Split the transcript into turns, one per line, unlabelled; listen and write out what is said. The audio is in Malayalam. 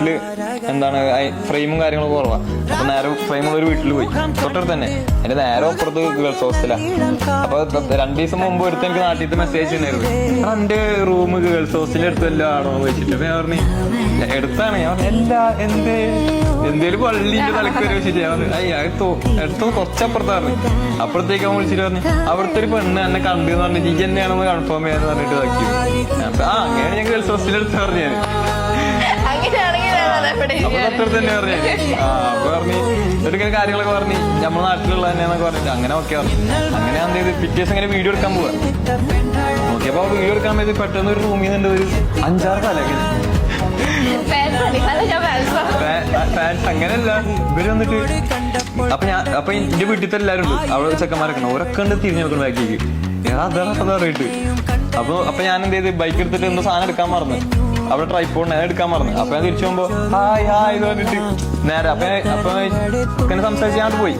വീട്ടില് എന്താണ് ഫ്രെയിമും കാര്യങ്ങളും കുറവാണ്. അപ്പൊ നേരെ ഫ്രെയിമുള്ള ഒരു വീട്ടിൽ പോയി, തൊട്ടടുത്ത് തന്നെ. എന്റെ നേരെ അപ്പുറത്ത് ഗേൾസ് ഹോസ്റ്റലാ. അപ്പൊ 2 ദിവസം മുമ്പ് എടുത്ത് എനിക്ക് നാട്ടിൽ മെസ്സേജ് ഉണ്ടായിരുന്നു, എന്റെ റൂം ഗേൾസ് ഹോസ്റ്റലിന്റെ അടുത്ത് എല്ലാം ആണോ എന്ന് വെച്ചിട്ട്. അപ്പൊ ഞാൻ പറഞ്ഞു എടുത്താണ്. ഞാൻ പറഞ്ഞു എല്ലാ എന്തേലും പള്ളിന്റെ തലക്ക് വരെ വെച്ചിട്ട് ഞാൻ പറഞ്ഞു എടുത്തത് കുറച്ചപ്പുറത്താണ്. അപ്പുറത്തേക്ക് അവൻ വിളിച്ചിട്ട് പറഞ്ഞു അവിടുത്തെ ഒരു പെണ്ണ് എന്നെ കണ്ടു എന്ന് പറഞ്ഞു, ജിജി തന്നെയാണെന്ന് കൺഫേം ചെയ്യാന്ന് പറഞ്ഞിട്ട് ഇതാക്കി. അങ്ങനെയാണ് ഞാൻ ഗേൾസ് ഹോസ്റ്റലിന്റെ അടുത്ത് പറഞ്ഞത്. അപ്പൊ തൊട്ടടുത്ത് തന്നെ പറഞ്ഞു. അപ്പൊ പറഞ്ഞു ഇങ്ങനെ കാര്യങ്ങളൊക്കെ പറഞ്ഞു നമ്മുടെ നാട്ടിലുള്ള തന്നെയാന്നൊക്കെ പറഞ്ഞിട്ട് അങ്ങനെ ഓക്കെ പറഞ്ഞു. അങ്ങനെ എന്ത് ചെയ്ത് പിറ്റേ ദിവസം ഇങ്ങനെ വീഡിയോ എടുക്കാൻ പോവാ. നോക്കിയപ്പോ വീഡിയോ എടുക്കാൻ വേണ്ടി പെട്ടെന്ന് ഒരു റൂമിൽ നിന്നുണ്ട് ഒരു 5-6 കാലൊക്കെ ഫാൻസ്. അങ്ങനെയല്ല, ഇവര് വന്നിട്ട് അപ്പൊ എന്റെ വീട്ടിലത്തെ എല്ലാരും ഉണ്ട്, അവിടെ ചെക്കന്മാരൊക്കെ ഓരൊക്കെ ഉണ്ട് തിരിഞ്ഞു നോക്കണം ബാക്കിലേക്ക്. അതാ അറിയിട്ട്. അപ്പൊ ഞാൻ എന്ത് ചെയ്ത് ബൈക്ക് എടുത്തിട്ട് എന്തോ സാധനം എടുക്കാൻ മറന്നു, അവിടെ ട്രൈപ്പോഡ് ഞാൻ എടുക്കാൻ മറന്നു. അപ്പൊ ഞാൻ തിരിച്ചു പോകുമ്പോ ഹായ് ഹായ് ഇത് പറഞ്ഞിട്ട് നേരെ അപ്പൊ സംസാരിച്ച് ഞാൻ പോയി.